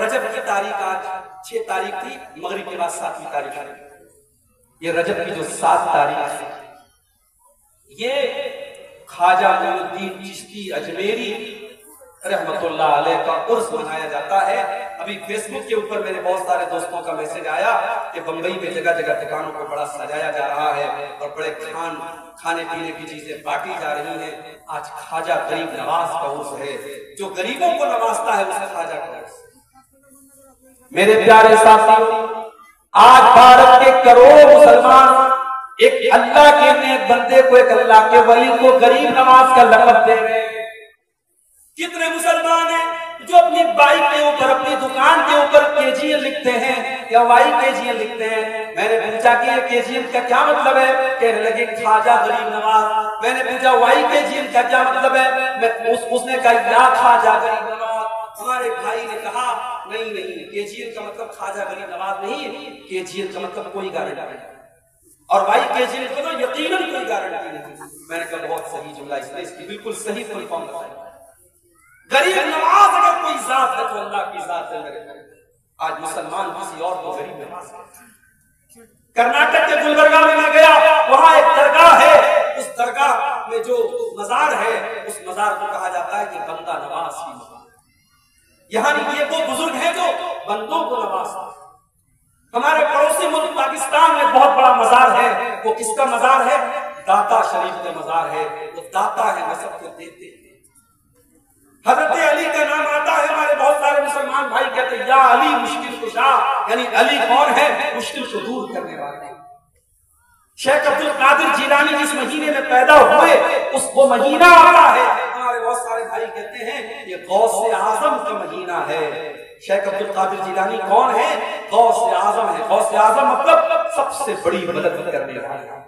رجب کی تاریخ آج 6 تاریخ تھی، مغرب کے بعد 7ویں تاریخ ہے. یہ رجب کی جو 7 تاریخ ہے یہ خواجہ معین الدین چشتی اجمیری رحمت اللہ علیہ کا عرس منایا جاتا ہے. ابھی فیس بک کے اوپر میرے بہت سارے دوستوں کا میسج آیا کہ بمبئی میں جگہ جگہ ٹھکانوں کو بڑا سجایا جا رہا ہے اور بڑے کھانے پینے کی چیزیں بانٹی جا رہی ہیں. آج خواجہ غریب نواز کا عرس ہے. جو غریبوں کو نوازتا ہے اسے خواجہ کا عرس. میرے پیارے ساتھیوں، آج بھارت کے کروڑوں مسلمان ایک اللہ کے نیک بندے کو، ایک اللہ کے ولی کو غریب نواز کا لقب دے رہے ہیں. کتنے مسلمان ہیں جو اپنی بائک کے اوپر، اپنی دکان کے اوپر KGN لکھتے ہیں یا YKGN لکھتے ہیں. میں نے پوچھا کہ یہ KGN کا کیا مطلب ہے؟ کہنے لگے خواجہ غریب نواز. میں نے پوچھا YKGN کا کیا مطلب ہے؟ اس نے کہا یا خواجہ غریب نواز. ہمارے بھائی نے کہا نہیں KGN کا مطلب خواجہ غریب نواز نہیں، KGN کا مطلب کوئی گارنٹی نہیں اور YKGN کا تو یقیناً کوئی گارنٹی نہیں. میں نے کہا بہت صحیح جملہ، اس نے اس کی بالکل صحیح فل فارم بتائی. غریب نواز اگر کوئی ذات ہے تو اللہ کی ذات ہے میرے بھائی. آج مسلمان کسی اور کو غریب نواز کہتے ہیں. کرناٹک کے گلبرگہ میں میں گیا، وہاں ایک درگاہ ہے. اس درگاہ میں جو مزار ہے اس مزار کو کہا جاتا ہے کہ بندہ نواز کی مزار. یہاں یہ وہ بزرگ ہیں جو بندوں کو نوازتے ہیں. ہمارے پڑوسی ملک پاکستان میں بہت بڑا مزار ہے. وہ کس کا مزار ہے؟ داتا شریف کا مزار ہے. وہ داتا ہے، وہ سب کو دیتے ہیں. حضرت علی کا نام آتا ہے. ہمارے بہت سارے مسلمان بھائی کہتے ہیں یا علی مشکل کشا، یعنی علی کون ہے؟ مشکل کو دور کرنے والے. شیخ عبد القادر جیلانی جس مہینے میں پیدا ہوئے اس وہ مہینہ آتا ہے. ہمارے بہت سارے بھائی کہتے ہیں یہ غوث اعظم کا مہینہ ہے. شیخ عبد القادر جیلانی کون ہے؟ غوث اعظم ہے. غوث اعظم مطلب سب سے بڑی مدد کرنے والا.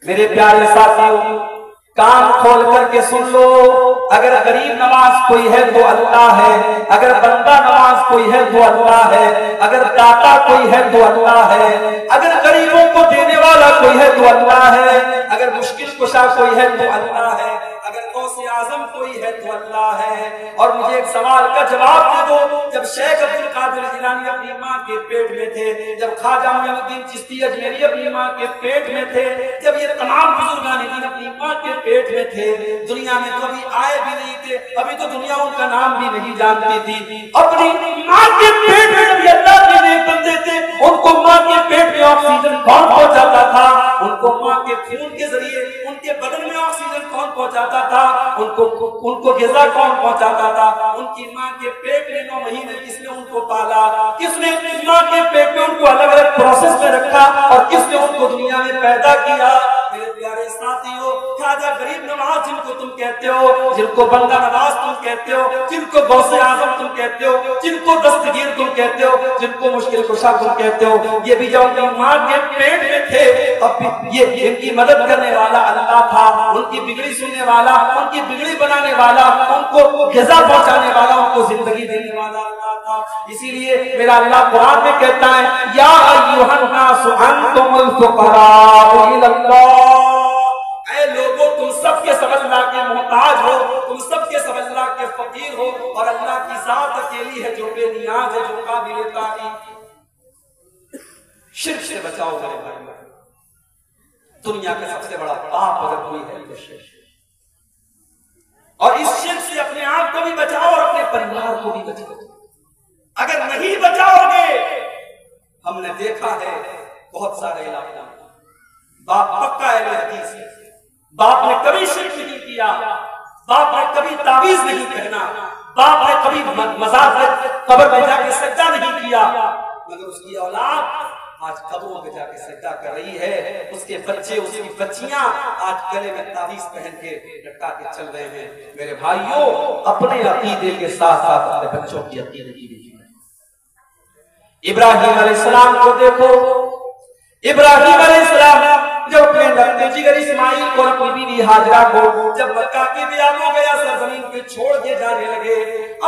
میرے پیارے ساتھیوں، کان کھول کر کے سن لو، اگر غریب نواز کوئی ہے تو اللہ ہے. اگر بندہ نواز کوئی ہے تو اللہ ہے. اگر داتا کوئی ہے تو اللہ ہے. اگر غریبوں کو دینے والا کوئی ہے تو اللہ ہے. اگر مشکل کشا کوئی ہے تو اللہ ہے. اگر غوث اعظم کوئی ہے تو اللہ ہے. اور مجھے ایک سوال کا جواب دے دو، جب شیخ عبد القادر جیلانی اپنی ماں کے پیٹ میں تھے، جب خواجہ معین الدین چشتی اجمیری اپنی ماں کے پیٹ میں تھے، جب یہ تمام بزرگان دین اپنی ماں کے پیٹ میں تھے، دنیا میں تو ابھی آئے بھی نہیں تھے، ابھی تو دنیا ان کا نام بھی نہیں جانتی تھی. اپنی ماں کے پیٹ میں جب یہ اللہ کے نیک بندے تھے، ان کو ماں کے پیٹ میں آکسیجن کون پہنچاتا تھا؟ ان کو ماں کے خون کے ذریعے ان کے بدن میں آکسیجن کون پہنچاتا تھا؟ ان کو غذا کون پہنچاتا تھا؟ ان کی ماں کے پیٹ میں 9 مہینے کس نے ان کو پالا؟ کس نے ماں کے پیٹ میں ان کو الگ الگ پروسیس میں رکھا اور کس نے ان کو دنیا میں پیدا کیا؟ میرے پیارے ساتھیوں، خواجہ غریب نواز جن کو تم کہتے ہو، جن کو بندہ نواز تم کہتے ہو، جن کو غوث اعظم تم کہتے ہو، جن کو دستگیر تم کہتے ہو، جن کو مشکل کشا تم کہتے ہو، یہ بھی جب اپنی ماں کے پیٹ میں تھے اب یہ ان کی مدد کرنے والا اللہ تھا. ان کی بگڑی سننے والا، ان کی بگڑی بنانے والا، ان کو غذا پہنچانے والا، ان کو زندگی دینے والا اللہ تھا. اسی لیے میرا اللہ قرآن میں کہتا ہے یا ایھا الناس انتم الفقراء الی اللہ. اے لوگوں، تم سب کے سب اللہ کے محتاج ہو، تم سب کے سب اللہ کے فقیر ہو اور اللہ کی ذات اکیلی ہے جو بے نیاز ہے، جو قابل تعریف. شرک سے بچاؤ میرے بھائی. دنیا کا سب سے بڑا پاپ اگر کوئی ہے تو شرک. اور اس شرک سے اپنے آپ کو بھی بچاؤ اور اپنے پریوار کو بھی بچاؤ. اگر نہیں بچاؤ گے، ہم نے دیکھا ہے بہت سارے علاقوں میں باپ پکا اہل حدیث ہے، باپ نے کبھی شرک نہیں کیا، باپ نے کبھی تعویذ نہیں پہنا، باپ نے کبھی مزار پر قبر میں جا کے سجدہ نہیں کیا، مگر اس کی اولاد آج قبروں پہ جا کے سجدہ کر رہی ہے. اس کے بچے، اس کی بچیاں آج گلے میں تعویذ پہن کے لٹکا کے چل رہے ہیں. میرے بھائیوں، اپنے عقیدے کے ساتھ ساتھ اپنے بچوں کی عقیدے کی بھی. ابراہیم علیہ السلام کو دیکھو. ابراہیم علیہ السلام جب اپنے لڑکے جگر اسماعیل کو، اپنی بیوی ہاجرہ کو جب مکہ کی بیابان ہو گیا، سرزمین پہ چھوڑ کے جانے لگے،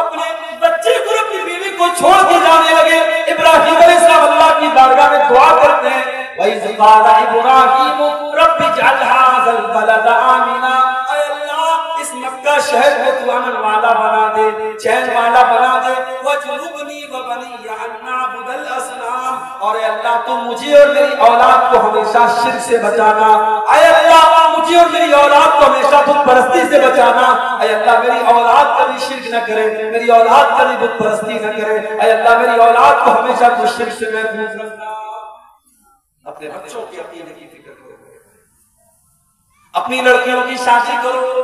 اپنے بچے کو، اپنی بیوی کو چھوڑ کے جانے لگے. ابراہیم علیہ السلام اللہ کی بارگاہ میں دعا کرتے ہیں وَإِذْ قَالَ إِبْرَاهِيمُ رَبِّ اجْعَلْ هَٰذَا الْبَلَدَ آمِنًا. اے اللہ، اس مکہ شہر کو تو امن والا بنا دے، چین والا بنا دے. وَجْنُبْنِي وَبَنِيَّ أَن نَّعْبُدَ الْأَصْنَامَ، اور اے اللہ تم مجھے اور میری اولاد کو ہمیشہ شرک سے بچانا، اے اللہ مجھے اور میری اولاد کو ہمیشہ بت پرستی سے بچانا، اے اللہ میری اولاد کبھی شرک نہ کرے، میری اولاد کبھی بت پرستی نہ کرے، اے اللہ میری اولاد کو ہمیشہ تو شرک سے محفوظ رکھنا۔ اپنے بچوں کے عقیدے کی فکر کرو، اپنی لڑکیوں کی شادی کرو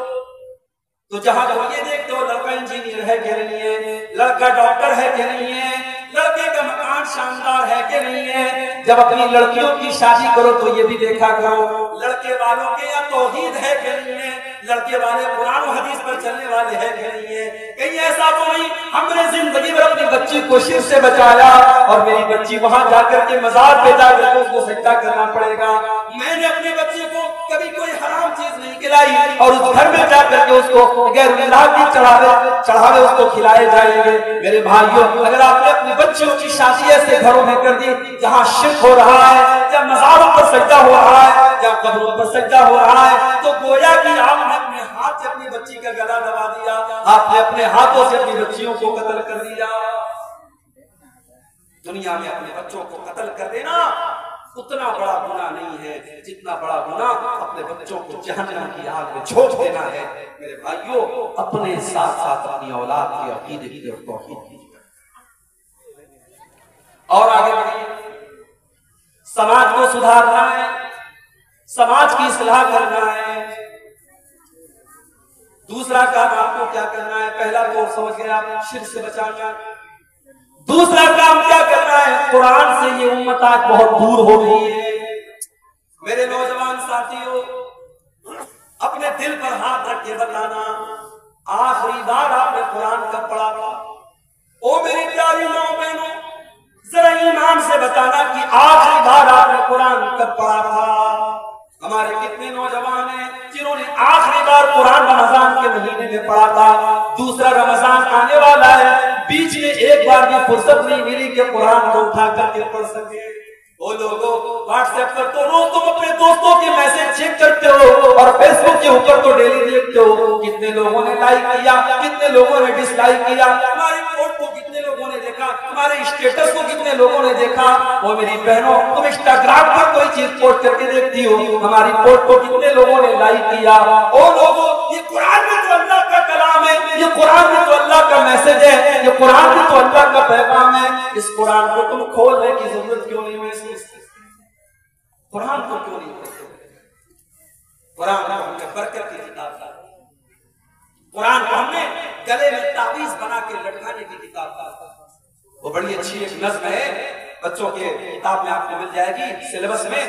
تو جہاں تم یہ دیکھتے ہو لڑکا انجینئر ہے کہ نہیں ہے، لڑکا ڈاکٹر ہے کہ نہیں ہے، لڑکے کا مکان شاندار ہے کہ نہیں ہے، جب اپنی لڑکیوں کی شادی کرو تو یہ بھی دیکھا کرو لڑکے والوں کے یہاں توحید ہے کہ نہیں ہے، لڑکے والے قرآن و حدیث پر چلنے والے ہیں کہ نہیں ہے۔ کہیں ایسا تو نہیں ہم نے زندگی میں اپنی بچی کو شرک سے بچایا اور میری بچی وہاں جا کر کے مزار پہ جا کر کے اس کو سجدہ کرنا پڑے گا، میں نے اپنے بچے کو کبھی کوئی حرام چیز نہیں کھلائی اور اس گھر میں جا کر کے اس کو غیر اللہ کی چڑھاوے اس کو کھلائے جائیں گے۔ میرے بھائیوں اگر آپ نے اپنی بچیوں کی شادی ایسے گھروں میں کر دی جہاں شرک ہو رہا ہے، جہاں مزاروں پر سجدہ ہو رہا ہے، جہاں قبروں پر سجدہ ہو رہا ہے، تو گویا کہ آپ نے اپنے ہاتھ سے اپنی بچی کا گلا دبا دیا، آپ نے اپنے ہاتھوں سے اپنی بچیوں کو قتل کر دیا۔ دنیا میں اپنے بچوں کو قتل کر دینا اتنا بڑا گناہ نہیں ہے جتنا بڑا گناہ اپنے بچوں کو جہنم کی آگ میں جھونک دینا ہے۔ میرے بھائیوں اپنے ساتھ ساتھ اپنی اولاد کی عقیدے کی اور توحید کی اور آگے بڑھیے، سماج کو سدھارنا ہے، سماج کی اصلاح کرنا ہے۔ دوسرا کام آپ کو کیا کرنا ہے؟ پہلا تو سمجھ گئے آپ، شرک سے بچانا۔ دوسرا کام کیا کرنا ہے؟ قرآن سے یہ امت آج بہت دور ہو گئی ہے۔ میرے نوجوان ساتھیوں اپنے دل پر ہاتھ رکھ کے بتانا آخری بار آپ نے قرآن کب پڑھا تھا؟ او میری پیاری ماں بہنوں ذرا ایمان سے بتانا کہ آخری بار آپ نے قرآن کب پڑھا تھا؟ ہمارے کتنے نوجوان ہیں جنہوں نے آخری بار قرآن رمضان کے مہینے میں پڑھا تھا؟ دوسرا رمضان آنے والا ہے، بیچ میں ایک بار بھی فرصت نہیں ملی کہ قرآن کو اٹھا کر کے پڑھ سکے۔ وہ لوگوں واٹس ایپ پر تو روز تم اپنے دوستوں کے میسج چیک کرتے ہو اور فیس بک کے اوپر تو ڈیلی دیکھتے ہو کتنے لوگوں نے لائک کیا، کتنے لوگوں نے ڈس لائک کیا، ہماری پوسٹ کو کتنے لوگوں نے دیکھا، ہمارے اسٹیٹس کو کتنے لوگوں نے دیکھا۔ وہ میری بہنوں تم انسٹاگرام پر کوئی چیز پوسٹ کر کے دیکھتی ہو ہماری پوسٹ کو کتنے لوگوں نے لائک کیا۔ او لوگوں یہ قرآن میں تو اللہ کا کلام ہے، یہ قرآن میں تو اللہ کا میسج ہے، یہ قرآن میں تو اللہ کا پیغام ہے، اس قرآن کو تم کھولنے کی ضرورت کیوں نہیں محسوس؟ قرآن کو کیوں نہیں پڑھتے؟ قرآن کو ہم نے برکت کی کتاب تھا، قرآن کو ہم نے گلے میں تعویذ بنا کے لٹکانے کی کتاب تھا۔ وہ بڑی اچھی ایک نظم ہے، بچوں کے کتاب میں آپ کو مل جائے گی سلیبس میں۔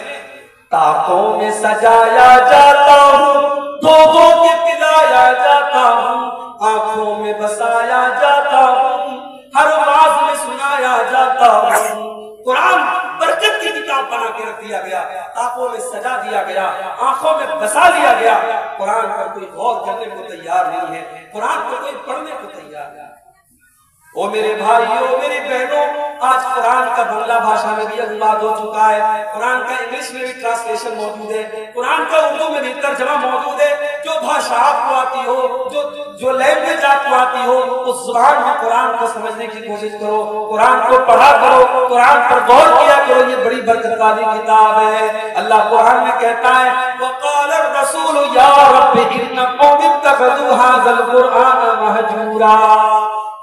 تاکوں میں سجایا جاتا ہوں، دو دو کے پلایا جاتا ہوں، آنکھوں میں بسایا جاتا ہوں، ہر آواز میں سنایا جاتا ہوں۔ قرآن برکت کی کتاب بنا کے رکھ دیا گیا، آنکھوں میں سجا دیا گیا، آنکھوں میں بسا دیا گیا۔ قرآن پر کوئی غور کرنے کو تیار نہیں ہے، قرآن کو کوئی پڑھنے کو تیار نہیں ہے۔ او میرے بھائیوں میری بہنوں آج قرآن کا بنگلہ بھاشا میں بھی انواد ہو چکا ہے، قرآن کا انگلش میں بھی ٹرانسلیشن موجود ہے، قرآن کا اردو میں بھی ترجمہ موجود ہے۔ جو بھاشا آپ کو آتی ہو، جو لینگویج آپ کو آتی ہو، اس زبان میں قرآن کو سمجھنے کی کوشش کرو، قرآن کو پڑھا کرو، قرآن پر غور کیا کرو، یہ بڑی برکت والی کتاب ہے۔ اللہ قرآن میں کہتا ہے وقال الرسول یا رب ان قوم اتخذوا هذا القرآن مہجورا۔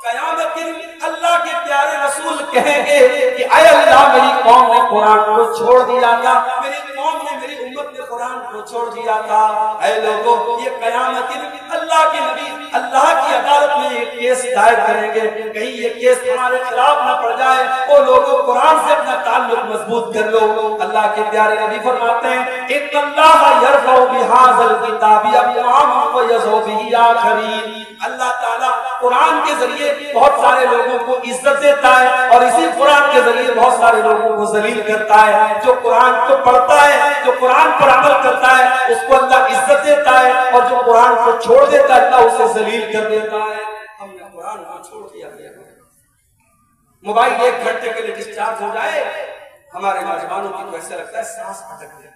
قیامت کے دن اللہ کے پیارے رسول کہیں گے کہ اے اللہ میری قوم نے قرآن کو چھوڑ دیا تھا، میری قوم نے میری امت نے قرآن کو چھوڑ دیا تھا۔ اے لوگوں یہ قیامت کے دن اللہ کے نبی اللہ کی عدالت میں یہ کیس دائر کریں گے، کہیں یہ کیس ہمارے خلاف نہ پڑ جائے۔ وہ لوگوں قرآن سے اپنا تعلق مضبوط کر لو۔ اللہ کے پیارے نبی فرماتے ہیں ان اللہ یرفع بہذا الکتاب اقواما ویضع بہ آخرین۔ اللہ تعالیٰ قرآن کے ذریعے بہت سارے لوگوں کو عزت دیتا ہے اور اسی قرآن کے ذریعے بہت سارے لوگوں کو ذلیل کرتا ہے۔ جو قرآن کو پڑھتا ہے، جو قرآن پر عمل کرتا ہے، اس کو اللہ عزت دیتا ہے، اور جو قرآن کو چھوڑ دیتا ہے اللہ اسے ذلیل کر دیتا ہے۔ ہم نے قرآن کو چھوڑ دیا گیا، موبائل 1 گھنٹے کے لیے ڈسچارج ہو جائے ہمارے نوجوانوں کی تو ایسا لگتا ہے سانس اٹک جائے،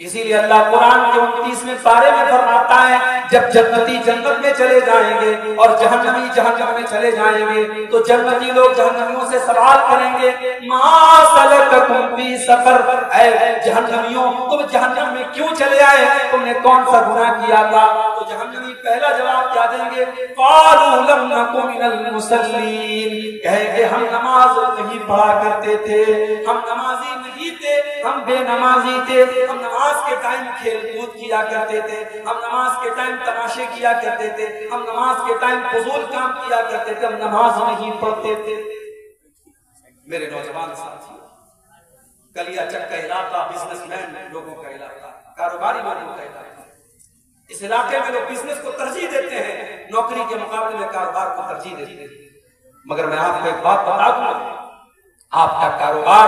اسی لیے اللہ قرآن کے 29ویں پارے میں فرماتا ہے جب جنتی جنت میں چلے جائیں گے اور جہنمی جہنم میں چلے جائیں گے تو جنتی لوگ جہنمیوں سے سوال کریں گے ما سلککم فی سقر، اے جہنمیوں تم جہنم میں کیوں چلے آئے، تم نے کون سا گناہ کیا تھا؟ تو جہنمی پہلا جواب کیا دیں گے؟ قالوا لم نک من المصلین، کہیں گے ہم نماز نہیں پڑھا کرتے تھے، ہم نمازی نہیں تھے، ہم بے نمازی تھے، ہم نماز کے ٹائم کھیل کود کیا کرتے تھے، ہم نماز کے ٹائم تماشے کیا کرتے تھے، ہم نماز کے ٹائم فضول کام کیا کرتے تھے، ہم نماز نہیں پڑھتے تھے۔ میرے نوجوان ساتھیوں، کلیا چک کا علاقہ بزنس مین لوگوں کا علاقہ، کاروباری لوگوں کا علاقہ، اس علاقے میں لوگ بزنس کو ترجیح دیتے ہیں، نوکری کے مقابلے میں کاروبار کو ترجیح دیتے ہیں۔ مگر میں آپ کو ایک بات بتا دوں، آپ کا کاروبار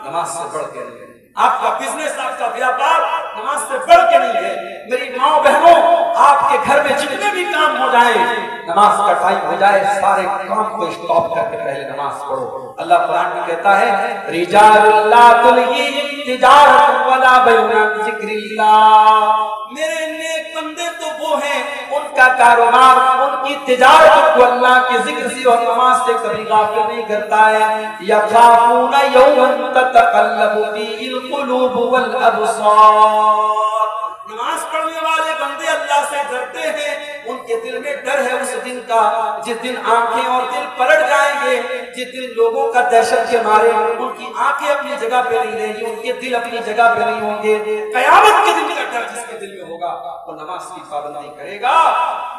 نماز سے بڑھ کے نہیں ہے، آپ کا بزنس، آپ کا بیاپار نماز سے بڑھ کے نہیں ہے۔ میری ماں بہنوں، آپ کے گھر میں جتنے بھی کام ہو جائیں، نماز کا ٹائم ہو جائے سارے کام کو اسٹاپ کر کے پہلے نماز پڑھو۔ اللہ قرآن میں کہتا ہے رجال لا تلہیہم تجارۃ ولا بیع عن ذکر اللہ، میرے نیک بندے تو وہ ہیں ان کا کاروبار، ان کی تجارت کو اللہ کے ذکر سے اور نماز سے کبھی غافل نہیں کرتا ہے۔ یخافون یوما تتقلب فیہ القلوب والابصار، نماز پڑھنے والے بندے اللہ سے ڈرتے ہیں، ان کے دل میں ڈر ہے اس دن کا جس دن آنکھیں اور دل پلٹ جائیں گے، جس دن لوگوں کا دہشت کے مارے ان کی آنکھیں اپنی جگہ پہ نہیں رہیں گی، ان کے دل اپنی جگہ پہ نہیں ہوں گے۔ قیامت کے دن کا ڈر جس کے دل میں ہوگا وہ نماز کی پابندی کرے گا۔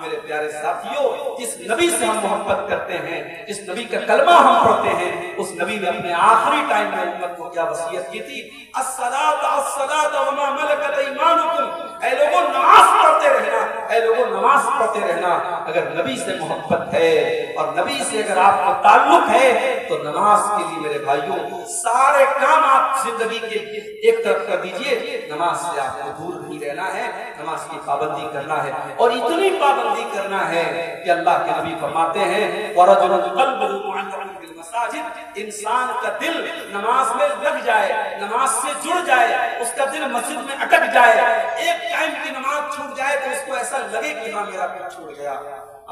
میرے پیارے ساتھیوں، جس نبی سے ہم محبت کرتے ہیں، جس نبی کا کلمہ ہم پڑھتے ہیں، اس نبی نے اپنے آخری ٹائم میں امت کو کیا وصیت کی تھی؟ الصلاۃ الصلاۃ وما ملکت ایمانکم، اے لوگوں نماز پڑھتے رہنا، اے لوگوں نماز پڑھتے رہنا۔ اگر نبی سے محبت ہے اور نبی سے اگر آپ کو تعلق ہے تو نماز کے لیے میرے بھائیوں سارے کام آپ زندگی کے ایک طرف کر دیجئے، نماز سے آپ کو دور نہیں رہنا ہے، نماز کی پابندی کرنا ہے، اور اتنی پابندی کرنا ہے کہ اللہ کے نبی فرماتے ہیں وَرَجُلٌ قَلْبُهُ مُعَلَّقٌ بِالْمَسَاجِدِ، انسان کا دل نماز میں لگ جائے، نماز سے جڑ جائے، اس کا دل مسجد میں اٹک جائے، ایک ٹائم کی نماز چھوٹ جائے تو اس کو ایسا لگے کہ ہاں میرا پیٹ چھوٹ گیا۔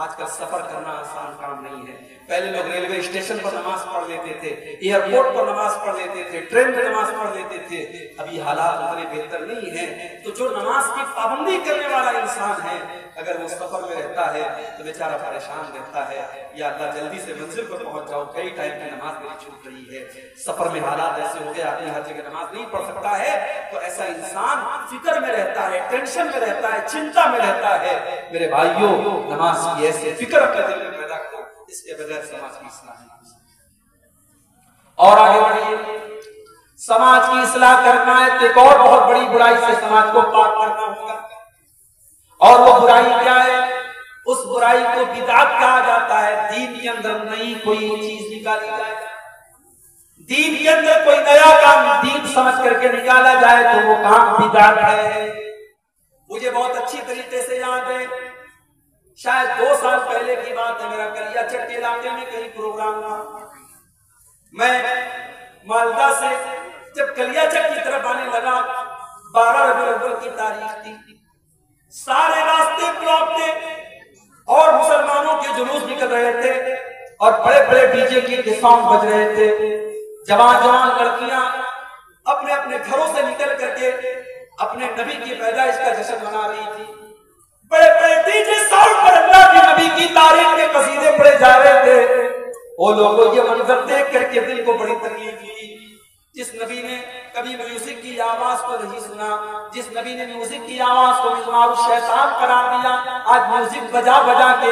آج کل سفر کرنا آسان کام نہیں ہے، پہلے لوگ ریلوے اسٹیشن پر نماز پڑھ لیتے تھے، ایئرپورٹ پر نماز پڑھ لیتے تھے، ٹرین میں نماز پڑھ لیتے تھے، ابھی حالات اتنے بہتر نہیں ہیں۔ تو جو نماز کی پابندی کرنے والا انسان ہے اگر وہ سفر میں رہتا ہے تو بیچارہ پریشان رہتا ہے، یا اللہ جلدی سے منزل پر پہنچ جاؤ، کئی ٹائم کی نماز میری چھوٹ رہی ہے، سفر میں حالات ایسے ہو گئے آدمی ہر جگہ نماز نہیں پڑھ سکتا ہے، تو ایسا انسان فکر میں رہتا ہے، ٹینشن میں رہتا ہے، چنتا میں رہتا ہے۔ میرے بھائیوں، نماز کی ایسے فکر اپنے دل میں پیدا کرو، اس کے بغیر سماج کی اصلاح نہیں ہو سکتی۔ اور آگے بڑھیے، سماج کی اصلاح کرنا ہے تو ایک اور بہت بڑی برائی سے سماج کو پاک کرنا ہوگا، اور وہ برائی کیا ہے؟ اس برائی کو بدعت کہا جاتا ہے۔ دین کے اندر نئی کوئی چیز نکالی جائے، دین کے اندر کوئی نیا کام دین سمجھ کر کے نکالا جائے تو وہ کام بدعت ہے۔ مجھے بہت اچھی طریقے سے یاد ہے، شاید 2 سال پہلے کی بات ہے، میرا کلیا چک کے علاقے میں کہیں پروگرام تھا، میں مالدہ سے جب کلیا چک کی طرف آنے لگا، 12 ربیع الاول کی تاریخ تھی، سارے راستے بلاک تھے اور مسلمانوں کے جلوس نکل رہے تھے اور بڑے بڑے ڈی جے کے ساؤنڈ بج رہے تھے، جوان جوان لڑکیاں اپنے اپنے گھروں سے نکل کر کے اپنے نبی کی پیدائش کا جشن منا رہی تھی، بڑے بڑے ڈی جے ساؤنڈ پر اللہ کے نبی کی تاریخ کے قصیدے پڑھے جا رہے تھے۔ وہ لوگوں یہ منظر دیکھ کر کے دل کو بڑی تکلیف ہوئی۔ جس نبی نے کبھی میوزک کی آواز کو نہیں سنا، جس نبی نے میوزک کی آواز کو مزمار الشیطان قرار دیا، آج میوزک بجا بجا کے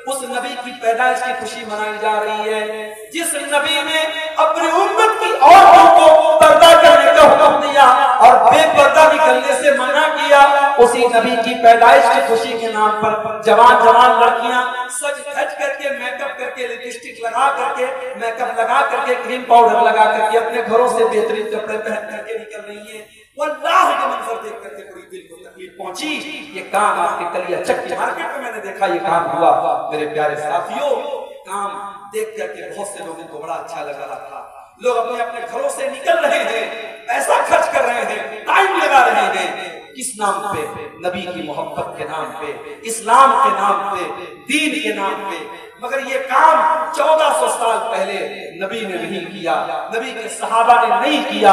اس نبی کی پیدائش کی خوشی منائی جا رہی ہے۔ جس نبی نے اپنی امت کی عورتوں کو پردہ کرنے کا حکم دیا اور بے پردہ نکلنے سے منع کیا، اسی نبی کی پیدائش کی خوشی کے نام پر جوان جوان لڑکیاں سج دھج کر کے میک اپ کر کے لپسٹک لگا کر کے میک اپ لگا کر کے کریم پاؤڈر لگا کر کے اپنے گھروں سے بہترین کپڑے پہن کر کے نکل رہی ہیں۔ واللہ کا منظر دیکھ کر کے پوری دل کو تکلیف پہنچی۔ یہ کام آپ کے کلیا چک مارکیٹ میں میں نے دیکھا، یہ کام ہوا۔ میرے پیارے ساتھیوں، کام دیکھ کر کے بہت سے لوگوں کو بڑا اچھا لگ رہا تھا، لوگ اپنے اپنے گھروں سے نکل رہے ہیں، پیسہ خرچ کر رہے ہیں، ٹائم لگا جا رہے ہیں کس نام پہ؟ نبی کی محبت کے نام پہ، اسلام کے نام پہ، دین کے نام پہ۔ مگر یہ کام 1400 سال پہلے نبی نے نہیں کیا، نبی کے صحابہ نے نہیں کیا۔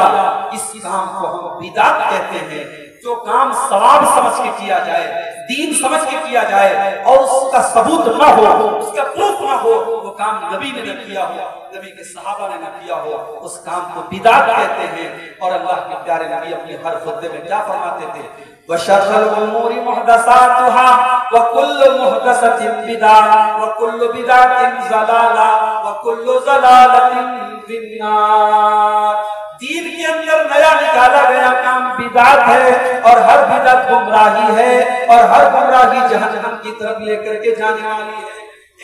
اس کام کو ہم بدعت کہتے ہیں۔ جو کام ثواب سمجھ کے کیا جائے، دین سمجھ کے کیا جائے اور اس کا ثبوت نہ ہو، اس کا پروف نہ ہو، وہ کام نبی نے نہ کیا ہو، نبی کے صحابہ نے نہ کیا ہو، اس کام کو بدعت کہتے ہیں۔ اور اللہ کے پیارے نبی اپنے ہر خطبے میں کیا فرماتے تھے؟ وَشَرَّ الْأُمُورِ مُحْدَثَاتُهَا وَكُلُّ مُحْدَثَةٍ بِدْعَةٌ وَكُلُّ بِدْعَةٍ ضَلَالَةٌ وَكُلُّ ضَلَالَةٍ فِي النَّارِ۔ دین کے اندر نیا نکالا گیا کام بدعت ہے، اور ہر بدعت گمراہی ہے، اور ہر گمراہی جہنم کی طرف لے کر کے جانے والی ہے۔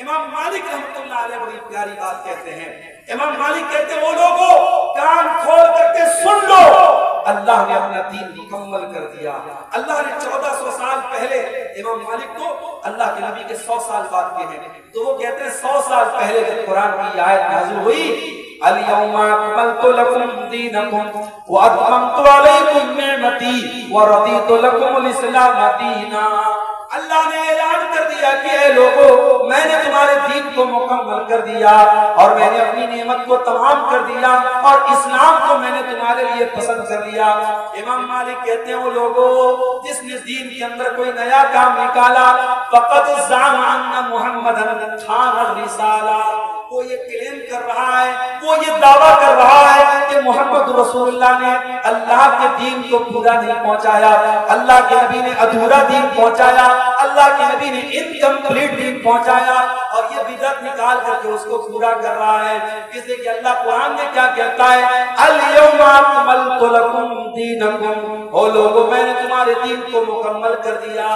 امام مالک رحمۃ اللہ علیہ بڑی پیاری بات کہتے ہیں۔ امام مالک کہتے ہیں وہ لوگوں کان کھول کر کے سن لو، اللہ نے اپنا دین مکمل کر دیا۔ اللہ نے 1400 سال پہلے امام مالک کو اللہ کے نبی کے 100 سال بعد کے ہیں، تو وہ کہتے ہیں 100 سال پہلے جب قرآن کی آیت نازل ہوئی اليوم اکملت لکم دینکم واتممت علیکم نعمتی ورضیت لکم الاسلام دینا۔ اللہ نے اعلان کر دیا کہ اے لوگوں میں نے تمہارے دین کو مکمل کر دیا، اور میں نے اپنی نعمت کو تمام کر دیا، اور اسلام کو میں نے تمہارے لیے پسند کر لیا۔ امام مالک کہتے ہیں وہ لوگوں جس نے دین کے اندر کوئی نیا کام نکالا فقد زعم ان محمدا خان الرسالہ، وہ یہ کلیم کر رہا ہے، وہ یہ دعویٰ کر رہا ہے کہ محمد رسول اللہ نے اللہ کے دین کو پورا نہیں پہنچایا، اللہ کے نبی نے ادھورا دین پہنچایا، اللہ کے نبی نے انکمپلیٹ دین پہنچایا، اور یہ بدعت نکال کر کے اس کو پورا کر رہا ہے۔ اس لیے کہ اللہ قرآن میں کیا کہتا ہے اليوم اکملت لکم دینکم، او لوگوں میں نے تمہارے دین کو مکمل کر دیا۔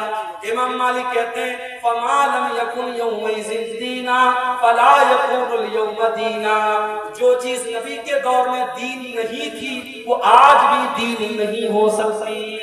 امام مالک کہتے ہیں فما لم یکن یومئذ دینا فلا یکون اليوم دینا، جو چیز نبی کے دور میں دین نہیں تھی وہ آج بھی دین نہیں ہو سکتی۔